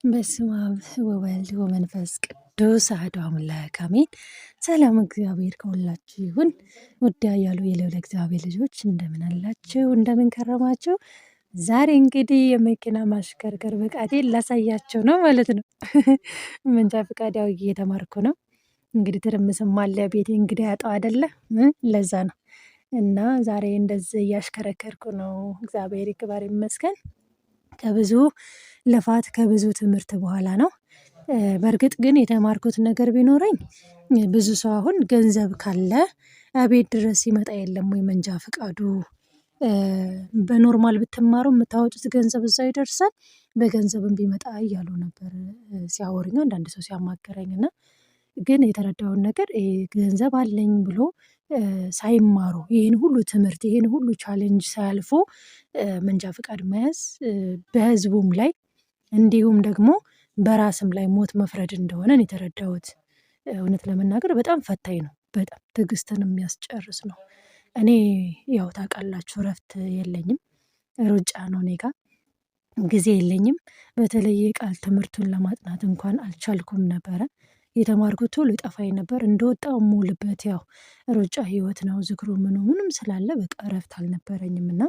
በስመ አብ ወወልድ ወመንፈስ ቅዱስ አሐዱ አምላክ አሜን። ሰላም እግዚአብሔር ከሁላችሁ ይሁን። ውድ ያሉ የልዑል እግዚአብሔር ልጆች እንደምን አላችሁ? እንደምን ከረማችሁ? ዛሬ እንግዲህ የመኪና ማሽከርከር ብቃቴን ላሳያቸው ነው ማለት ነው። መንጃ ፈቃድ ያው እየተማርኩ ነው። እንግዲህ ትርምስም አለ ቤቴ እንግዲህ ያጣው አይደለ? ለዛ ነው እና ዛሬ እንደዚህ እያሽከረከርኩ ነው። እግዚአብሔር ይክበር ይመስገን። ከብዙ ልፋት ከብዙ ትምህርት በኋላ ነው። በእርግጥ ግን የተማርኩት ነገር ቢኖረኝ ብዙ ሰው አሁን ገንዘብ ካለ እቤት ድረስ ይመጣ የለም ወይ መንጃ ፈቃዱ? በኖርማል ብትማሩ የምታወጡት ገንዘብ እዛው ይደርሳል። በገንዘብም ቢመጣ እያሉ ነበር ሲያወሩኝ አንዳንድ ሰው ሲያማክረኝ እና ግን የተረዳውን ነገር ገንዘብ አለኝ ብሎ ሳይማሩ ይሄን ሁሉ ትምህርት ይሄን ሁሉ ቻሌንጅ ሳያልፉ መንጃ ፈቃድ መያዝ በህዝቡም ላይ እንዲሁም ደግሞ በራስም ላይ ሞት መፍረድ እንደሆነ ነው የተረዳሁት። እውነት ለመናገር በጣም ፈታኝ ነው። በጣም ትዕግስትን የሚያስጨርስ ነው። እኔ ያው ታውቃላችሁ እረፍት የለኝም። ሩጫ ነው እኔ ጋር ጊዜ የለኝም። በተለይ የቃል ትምህርቱን ለማጥናት እንኳን አልቻልኩም ነበረ። የተማርኩት ቶሎ ይጠፋኝ ነበር። እንደወጣው የምውልበት ያው ሩጫ ህይወት ነው። ዝክሩ ምኑም ስላለ በቃ እረፍት አልነበረኝም እና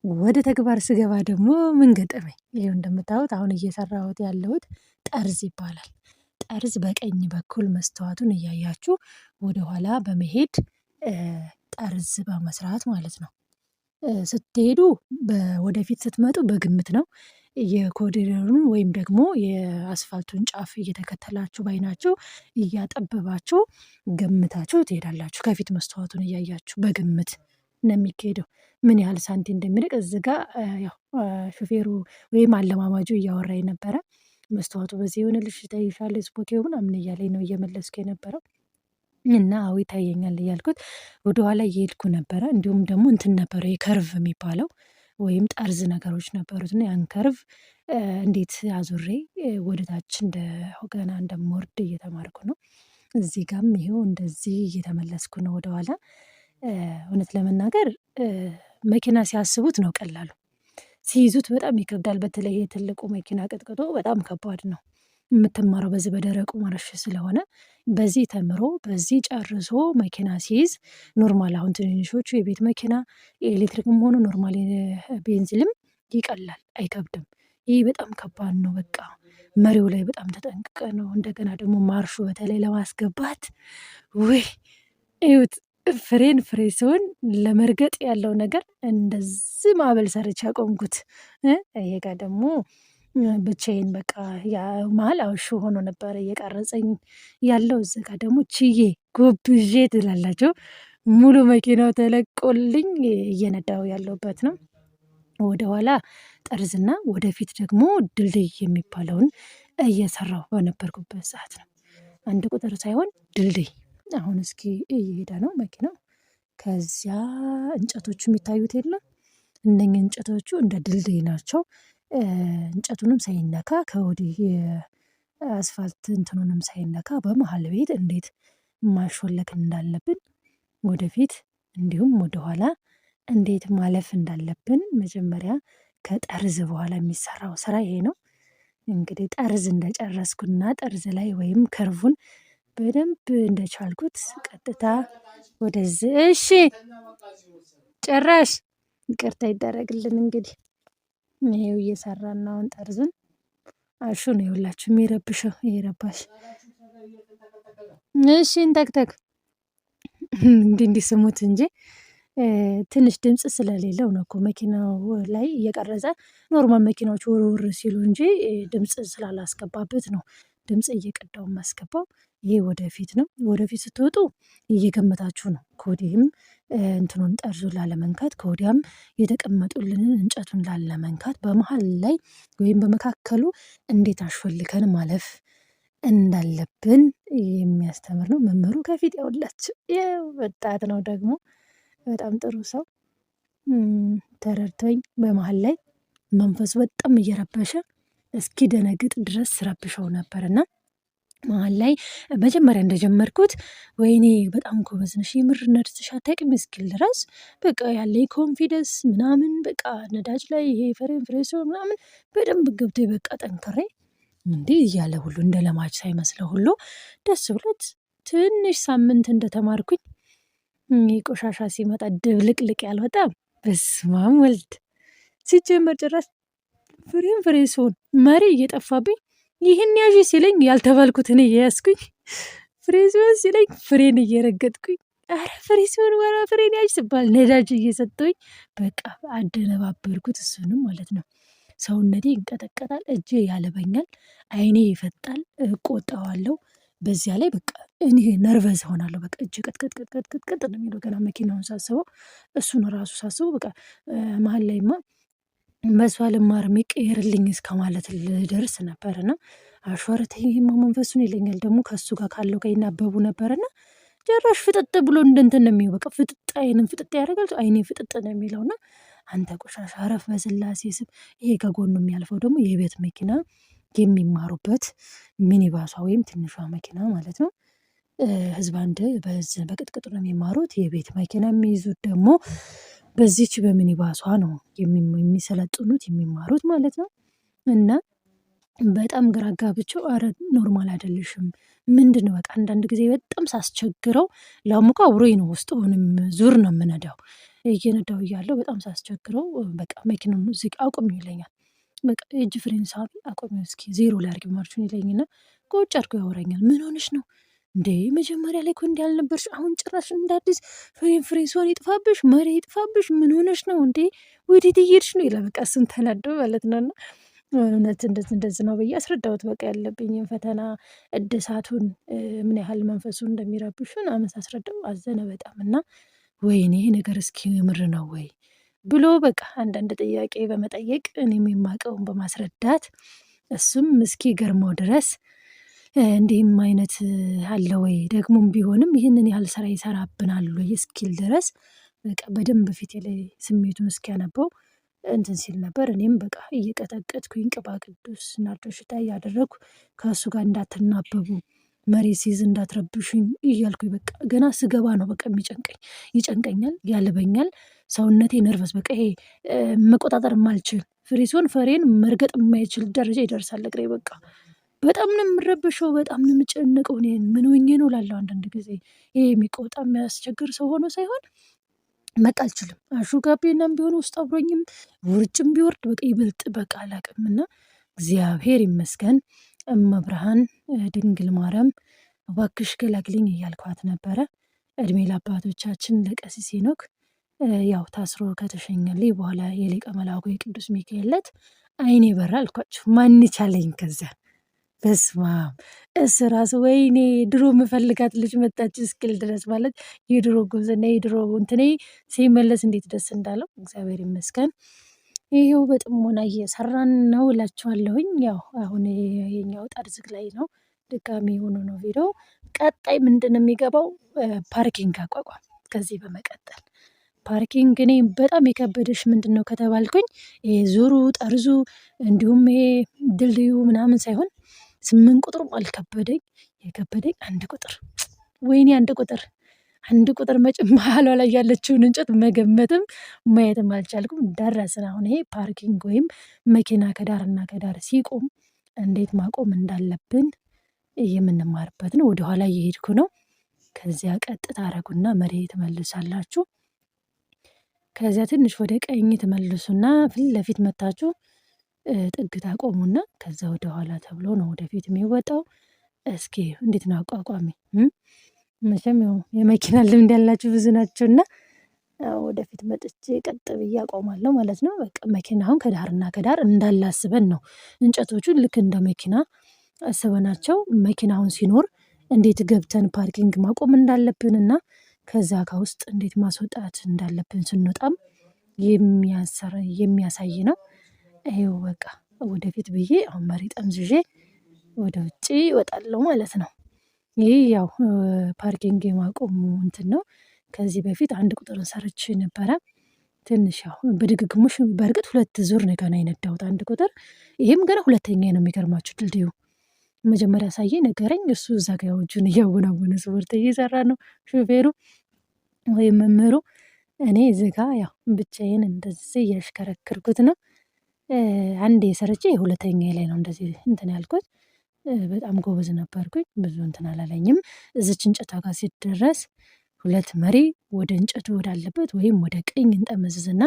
ወደ ተግባር ስገባ ደግሞ ምን ገጠመኝ? ይኸው እንደምታዩት አሁን እየሰራሁት ያለሁት ጠርዝ ይባላል። ጠርዝ በቀኝ በኩል መስተዋቱን እያያችሁ ወደኋላ በመሄድ ጠርዝ በመስራት ማለት ነው። ስትሄዱ ወደፊት ስትመጡ በግምት ነው። የኮሪደሩን ወይም ደግሞ የአስፋልቱን ጫፍ እየተከተላችሁ በዓይናችሁ እያጠበባችሁ ገምታችሁ ትሄዳላችሁ። ከፊት መስተዋቱን እያያችሁ በግምት ነው የሚካሄደው። ምን ያህል ሳንቲም እንደሚርቅ እዚህ ጋር ያው ሹፌሩ ወይም አለማማጁ እያወራኝ ነበረ። መስተዋቱ በዚህ ይሆንልሽ ይታይሻል ስፖኪዮ ምናምን እያለኝ ነው እየመለስኩ የነበረው። እና አዎ ይታየኛል እያልኩት ወደኋላ እየሄድኩ ነበረ። እንዲሁም ደግሞ እንትን ነበረ የከርቭ የሚባለው ወይም ጠርዝ ነገሮች ነበሩት እና ያን ከርቭ እንዴት አዙሬ ወደ ታች ገና እንደምወርድ እየተማርኩ ነው። እዚህ ጋርም ይሄው እንደዚህ እየተመለስኩ ነው ወደኋላ። እውነት ለመናገር መኪና ሲያስቡት ነው ቀላሉ። ሲይዙት በጣም ይከብዳል። በተለይ ትልቁ መኪና ቀጥቅጦ በጣም ከባድ ነው። የምትማረው በዚህ በደረቁ ማረሽ ስለሆነ በዚህ ተምሮ በዚህ ጨርሶ መኪና ሲይዝ ኖርማል አሁን ትንንሾቹ የቤት መኪና የኤሌክትሪክም ሆኖ ኖርማል ቤንዚልም ይቀላል አይከብድም። ይህ በጣም ከባድ ነው። በቃ መሪው ላይ በጣም ተጠንቅቀ ነው። እንደገና ደግሞ ማርሹ በተለይ ለማስገባት ውይ እዩት። ፍሬን ፍሬ ሲሆን ለመርገጥ ያለው ነገር እንደዚህ ማዕበል ሰርቼ አቆምኩት። ይሄ ጋር ደግሞ ብቻዬን በቃ መሀል አውሹ ሆኖ ነበረ እየቀረጸኝ ያለው። እዚህ ጋር ደግሞ ችዬ ጎብዤ ትላላቸው ሙሉ መኪናው ተለቆልኝ እየነዳው ያለሁበት ነው። ወደኋላ ጠርዝና ወደፊት ደግሞ ድልድይ የሚባለውን እየሰራሁ በነበርኩበት ሰዓት ነው። አንድ ቁጥር ሳይሆን ድልድይ። አሁን እስኪ እየሄደ ነው መኪናው። ከዚያ እንጨቶቹ የሚታዩት የለም እነኚህ እንጨቶቹ እንደ ድልድይ ናቸው። እንጨቱንም ሳይነካ ከወዲህ የአስፋልት እንትኑንም ሳይነካ በመሃል ቤት እንዴት ማሾለክ እንዳለብን ወደፊት እንዲሁም ወደኋላ እንዴት ማለፍ እንዳለብን መጀመሪያ ከጠርዝ በኋላ የሚሰራው ስራ ይሄ ነው። እንግዲህ ጠርዝ እንደጨረስኩና ጠርዝ ላይ ወይም ከርቡን በደንብ እንደቻልኩት ቀጥታ ወደዚህ እሺ ጭራሽ ይቅርታ ይደረግልን። እንግዲህ ይሄው እየሰራን ነው። አሁን ጠርዝን አሹ ነው ይኸውላችሁ የሚረብሸው ይረባሽ። እሺ እንተክተክ እንዲህ ስሙት እንጂ ትንሽ ድምጽ ስለሌለው ነው እኮ መኪናው ላይ እየቀረጸ ኖርማል መኪናዎች ውርውር ሲሉ እንጂ ድምጽ ስላላስገባበት ነው። ድምጽ እየቀዳው የማስገባው። ይሄ ወደፊት ነው። ወደፊት ስትወጡ እየገመታችሁ ነው። ከወዲህም እንትኑን ጠርዙን ላለመንካት ከወዲያም የተቀመጡልንን እንጨቱን ላለመንካት በመሃል ላይ ወይም በመካከሉ እንዴት አሾልከን ማለፍ እንዳለብን የሚያስተምር ነው። መምህሩ ከፊት ያውላችሁ ወጣት ነው ደግሞ በጣም ጥሩ ሰው ተረድቶኝ በመሃል ላይ መንፈሱ በጣም እየረበሸ እስኪደነግጥ ድረስ ረብሸው ነበርና መሃል ላይ መጀመሪያ እንደጀመርኩት ወይኔ በጣም ጎበዝ ነሽ የምር ነድተሽ አታውቂም እስኪል ድረስ በቃ ያለኝ ኮንፊደንስ ምናምን በቃ ነዳጅ ላይ ይሄ ፍሬን ፍሬሶ ምናምን በደንብ ገብቶኝ በቃ ጠንክሬ እንዴ እያለ ሁሉ እንደ ለማጅ ሳይመስለው ሁሉ ደስ ብሎት ትንሽ ሳምንት እንደተማርኩኝ ቆሻሻ ሲመጣ ድብልቅልቅ ያልወጣም። በስመ አብ ወልድ ሲጀመር ጭራሽ ፍሬ ስሆን መሪ እየጠፋብኝ ይህን ያዥ ሲለኝ ያልተባልኩትን እየያዝኩኝ ፍሬ ሲሆን ሲለኝ ፍሬን እየረገጥኩኝ አረ ፍሬ ሲሆን ወራ ፍሬን ያዥ ስባል ነዳጅ እየሰጠሁኝ በቃ አደነባበርኩት እሱንም ማለት ነው። ሰውነቴ ይንቀጠቀጣል፣ እጄ ያለበኛል፣ አይኔ ይፈጣል፣ እቆጣዋለሁ። በዚያ ላይ በቃ እኔ ነርቨስ ሆናለሁ። በቃ እጄ ቅጥቅጥ ነው የሚለው ገና መኪናውን ሳስበው፣ እሱን ራሱ ሳስበው በቃ መሀል ላይማ በሷ ልማር የሚቀየርልኝ እስከ ማለት ልደርስ ነበርና አሸዋረተኝማ መንፈሱን ይለኛል። ደግሞ ከሱ ጋር ካለው ጋር ይናበቡ ነበርና ጭራሽ ፍጥጥ ብሎ እንደንትን ነው የሚው በቃ ፍጥጥ አይንም ፍጥጥ ያደርጋል። አይኔ ፍጥጥ ነው የሚለውና አንተ ቆሻሻ አረፍ በስላሴ ስም። ይሄ ከጎኑ የሚያልፈው ደግሞ የቤት መኪና የሚማሩበት ሚኒባሷ ወይም ትንሿ መኪና ማለት ነው። ህዝብ አንድ በቅጥቅጥ ነው የሚማሩት። የቤት መኪና የሚይዙት ደግሞ በዚች በሚኒባሷ ነው የሚሰለጥኑት የሚማሩት ማለት ነው። እና በጣም ግራ አጋብቼው አረ ኖርማል አይደለሽም ምንድነው? በቃ አንዳንድ ጊዜ በጣም ሳስቸግረው ላሙቀው አብሮኝ ነው ውስጡንም ዙር ነው የምነዳው። እየነዳው እያለሁ በጣም ሳስቸግረው በቃ መኪናውን እዚህ አቁም ይለኛል። በቃ የእጅ ፍሬን ሳቢ አቁም እስኪ ዜሮ ላይ አድርጊ ማርሹን ይለኝና ቁጭ አድርጎ ያወራኛል። ምን ሆነሽ ነው እንዴ? መጀመሪያ ላይ እኮ እንዲህ አልነበርሽ፣ አሁን ጭራሽ እንደ አዲስ ፍሬን ሲሆን ይጥፋብሽ፣ መሪ ይጥፋብሽ፣ ምን ሆነሽ ነው እንዴ? ወዴት እየሄድሽ ነው ይላል። በቃ እሱን ተናዶ ማለት ነውና እውነት እንደዚህ ነው ብዬ አስረዳሁት። በቃ ያለብኝን ፈተና እድሳቱን ምን ያህል መንፈሱን እንደሚረብሽ ምናምን ሳስረዳው አዘነ በጣም እና ወይኔ ይሄ ነገር እስኪ ምር ነው ወይ ብሎ በቃ አንዳንድ ጥያቄ በመጠየቅ እኔም የማውቀውን በማስረዳት እሱም እስኪ ገርመው ድረስ እንዲህም አይነት አለ ወይ ደግሞም ቢሆንም ይህንን ያህል ስራ ይሰራብናል ወይ እስኪል ድረስ በቃ በደንብ ፊቴ ላይ ስሜቱን እስኪያነበው እንትን ሲል ነበር። እኔም በቃ እየቀጠቀጥኩኝ ቅባ ቅዱስ ናርዶ ሽታ እያደረግኩ ከእሱ ጋር እንዳትናበቡ መሬት ሲይዝ እንዳትረብሹኝ እያልኩኝ በቃ ገና ስገባ ነው በቃ የሚጨንቀኝ ይጨንቀኛል፣ ያልበኛል፣ ሰውነቴ ነርቨስ በቃ ይሄ መቆጣጠር የማልችል ፍሬ ሲሆን ፈሬን መርገጥ የማይችል ደረጃ ይደርሳል እግሬ። በቃ በጣም ነው የምረብሸው፣ በጣም ነው የምጨነቀው። እኔን ምን ሆኜ ነው እላለሁ አንዳንድ ጊዜ። ይሄ የሚቆጣ የሚያስቸግር ሰው ሆኖ ሳይሆን በቃ አልችልም። አሹጋቤናም ቢሆን ውስጥ አብሮኝም ውርጭም ቢወርድ በቃ ይበልጥ በቃ አላቅምና እግዚአብሔር ይመስገን እመብርሃን ድንግል ማርያም እባክሽ ገላግልኝ እያልኳት ነበረ። እድሜ ለአባቶቻችን ለቀሲስ ሄኖክ ያው ታስሮ ከተሸኘልኝ በኋላ የሊቀ መላኩ የቅዱስ ሚካኤል ዕለት አይኔ በራ አልኳችሁ። ማን ቻለኝ ከዛ በስመ አብ እስ ራሱ ወይኔ ድሮ የምፈልጋት ልጅ መጣች እስክል ድረስ ማለት የድሮ ጉብዝና የድሮ እንትኔ ሲመለስ እንዴት ደስ እንዳለው እግዚአብሔር ይመስገን። ይሄው በጥሞና እየሰራን ነው እላችኋለሁኝ። ያው አሁን የኛው ጠርዝግ ላይ ነው ድጋሚ ሆኖ ነው ቪዲዮ። ቀጣይ ምንድን ነው የሚገባው? ፓርኪንግ አቋቋም። ከዚህ በመቀጠል ፓርኪንግ እኔ በጣም የከበደሽ ምንድን ነው ከተባልኩኝ ይሄ ዙሩ ጠርዙ እንዲሁም ይሄ ድልድዩ ምናምን ሳይሆን 8 ቁጥሩም አልከበደኝ። የከበደኝ 1 ቁጥር ወይኔ 1 ቁጥር መቼም መሀሏ ላይ ያለችውን እንጨት መገመትም ማየትም አልቻልኩም። ደረስን። አሁን ይሄ ፓርኪንግ ወይም መኪና ከዳርና ከዳር ሲቆም እንዴት ማቆም እንዳለብን የምንማርበት ነው። ወደኋላ እየሄድኩ ነው። ከዚያ ቀጥታ አረጉና መሬት ትመልሳላችሁ። ከዚያ ትንሽ ወደ ቀኝ ትመልሱና ፊት ለፊት መታችሁ ጥግ ታቆሙና ከዛ ወደኋላ ተብሎ ነው ወደፊት የሚወጣው። እስኪ እንዴት ነው አቋቋሚ? መቼም ያው የመኪና ልምድ ያላችሁ ብዙ ናቸውና ወደፊት መጥቼ ቀጥ ብዬ አቆማለሁ ማለት ነው። በቃ መኪናውን ከዳርና ከዳር እንዳላስበን ነው እንጨቶቹን ልክ እንደ መኪና አስበናቸው መኪናውን ሲኖር እንዴት ገብተን ፓርኪንግ ማቆም እንዳለብንና ከዛ ከውስጥ እንዴት ማስወጣት እንዳለብን ስንወጣም የሚያሳይ ነው። ይሄው በቃ ወደፊት ብዬ አሁን መሪ ጠምዝዤ ወደ ውጭ እወጣለሁ ማለት ነው። ይህ ያው ፓርኪንግ የማቆሙ እንትን ነው። ከዚህ በፊት 1 ቁጥርን ሰርቼ ነበረ። ትንሽ ያው በድግግሞሽ በእርግጥ 2 ዙር ነው ገና የነዳሁት 1 ቁጥር። ይሄም ገና ሁለተኛ ነው። የሚገርማችሁ ድልድዩ መጀመሪያ ሳየኝ ነገረኝ። እሱ እዛ ጋ ያው እጁን እያወናወነ ስፖርት እየሰራ ነው ሾፌሩ ወይም መምህሩ። እኔ እዚህ ጋ ያው ብቻዬን እንደዚህ እያሽከረከርኩት ነው። አንዴ ሰርቼ ሁለተኛዬ ላይ ነው እንደዚህ እንትን ያልኩት። በጣም ጎበዝ ነበርኩኝ ብዙ እንትን አላለኝም። እዚች እንጨቷ ጋር ሲደረስ ሁለት መሪ ወደ እንጨቱ ወዳለበት ወይም ወደ ቀኝ እንጠመዝዝና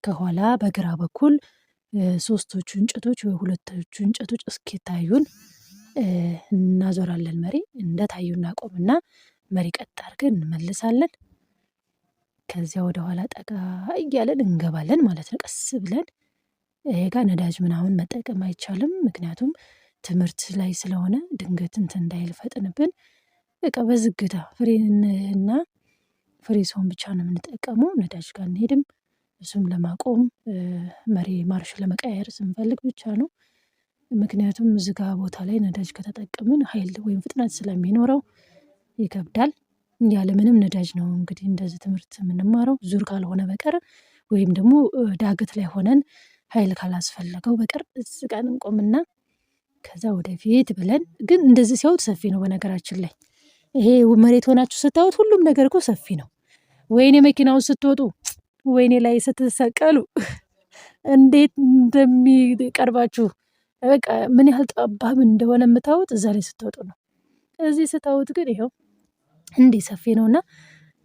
ከኋላ በግራ በኩል ሶስቶቹ እንጨቶች ወይ ሁለቶቹ እንጨቶች እስኪታዩን እናዞራለን መሪ እንደታዩ እናቆምና መሪ ቀጥ አድርገን እንመልሳለን። ከዚያ ወደኋላ ጠጋ እያለን እንገባለን ማለት ነው ቀስ ብለን። ይሄ ጋር ነዳጅ ምናምን መጠቀም አይቻልም ምክንያቱም ትምህርት ላይ ስለሆነ ድንገት እንትን እንዳይል ፈጥንብን። በቃ በዝግታ ፍሬንና ፍሬሶን ብቻ ነው የምንጠቀመው ነዳጅ ጋር አንሄድም። እሱም ለማቆም መሪ ማርሽ ለመቀየር ስንፈልግ ብቻ ነው። ምክንያቱም ዝጋ ቦታ ላይ ነዳጅ ከተጠቀምን ሀይል ወይም ፍጥነት ስለሚኖረው ይከብዳል። ያለምንም ነዳጅ ነው እንግዲህ እንደዚህ ትምህርት የምንማረው ዙር ካልሆነ በቀር ወይም ደግሞ ዳገት ላይ ሆነን ሀይል ካላስፈለገው በቀር እዚህ ጋር እንቆምና ከዛ ወደፊት ብለን ግን እንደዚህ ሲያዩት ሰፊ ነው በነገራችን ላይ። ይሄ መሬት ሆናችሁ ስታዩት ሁሉም ነገር እኮ ሰፊ ነው። ወይኔ መኪና ውስጥ ስትወጡ ወይኔ ላይ ስትሰቀሉ እንዴት እንደሚቀርባችሁ በቃ ምን ያህል ጠባብ እንደሆነ የምታዩት እዛ ላይ ስትወጡ ነው። እዚህ ስታዩት ግን ይኸው እንዲህ ሰፊ ነውና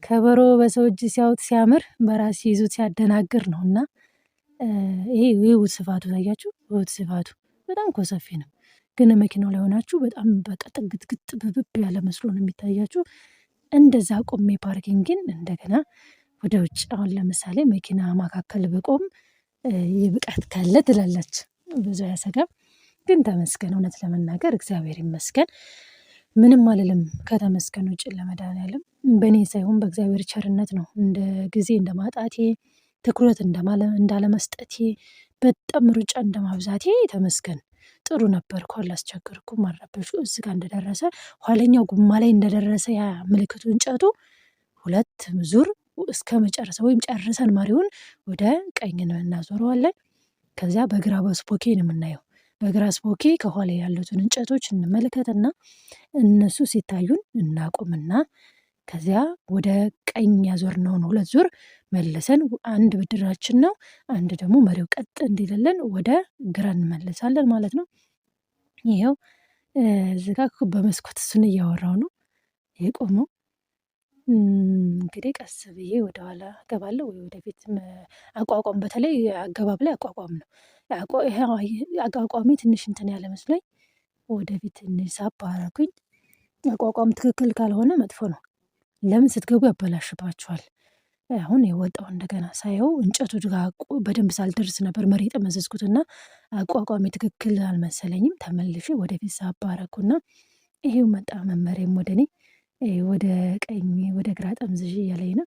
ከበሮ በሰው እጅ ሲያዩት ሲያምር በራስ ሲይዙት ሲያደናግር ነውና ይሄ ይኸውት ስፋቱ ታያችሁ ይኸውት ስፋቱ በጣም እኮ ሰፊ ነው። ግን መኪናው ላይ ሆናችሁ በጣም በቃ ጥግትግት ብብብ ያለ መስሎ ነው የሚታያችሁ። እንደዛ ቆሜ ፓርኪንግን እንደገና ወደ ውጭ አሁን ለምሳሌ መኪና መካከል ብቆም ይብቃት ካለ ትላላችሁ ብዙ አያሰጋም። ግን ተመስገን እውነት ለመናገር እግዚአብሔር ይመስገን። ምንም አልልም ከተመስገን ውጭ ለመድኃኒዓለም በእኔ ሳይሆን በእግዚአብሔር ቸርነት ነው። እንደ ጊዜ እንደማጣቴ ትኩረት እንዳለመስጠቴ በጣም ሩጫ እንደማብዛቴ ተመስገን። ጥሩ ነበርኩ አላስቸገርኩም አልረበሽኩም። እዚህ ጋር እንደደረሰ ኋለኛው ጎማ ላይ እንደደረሰ ያ ምልክቱ እንጨቱ ሁለት ዙር እስከ መጨረሻ ወይም ጨርሰን መሪውን ወደ ቀኝ እናዞረዋለን። ከዚያ በግራ በስፖኬ ነው የምናየው። በግራ ስፖኬ ከኋላ ያሉትን እንጨቶች እንመለከትና እነሱ ሲታዩን እናቆምና ከዚያ ወደ ቀኝ ያዞርነውን ሁለት ዙር መልሰን አንድ ብድራችን ነው አንድ ደግሞ መሪው ቀጥ እንዲልልን ወደ ግራ እንመለሳለን ማለት ነው። ይኸው እዚህ ጋር በመስኮት እሱን እያወራሁ ነው የቆመው። እንግዲህ ቀስ ብዬ ወደኋላ እገባለሁ ወይ ወደፊት አቋቋም በተለይ አገባብ ላይ አቋቋም ነው። አቋቋሚ ትንሽ እንትን ያለ መስሎኝ ወደፊት ትንሽ ሳብ አደረኩኝ። አቋቋም ትክክል ካልሆነ መጥፎ ነው። ለምን ስትገቡ ያበላሽባችኋል። አሁን የወጣው እንደገና ሳየው እንጨቱ ጋር በደንብ ሳልደርስ ነበር መሪ የጠመዘዝኩትና አቋቋሚ ትክክል አልመሰለኝም። ተመልሼ ወደፊት ሳብ አደረኩና ይሄው መጣ መመሪያም ወደ እኔ ወደ ቀኝ ወደ ግራ ጠምዝዤ እያለኝ ነው።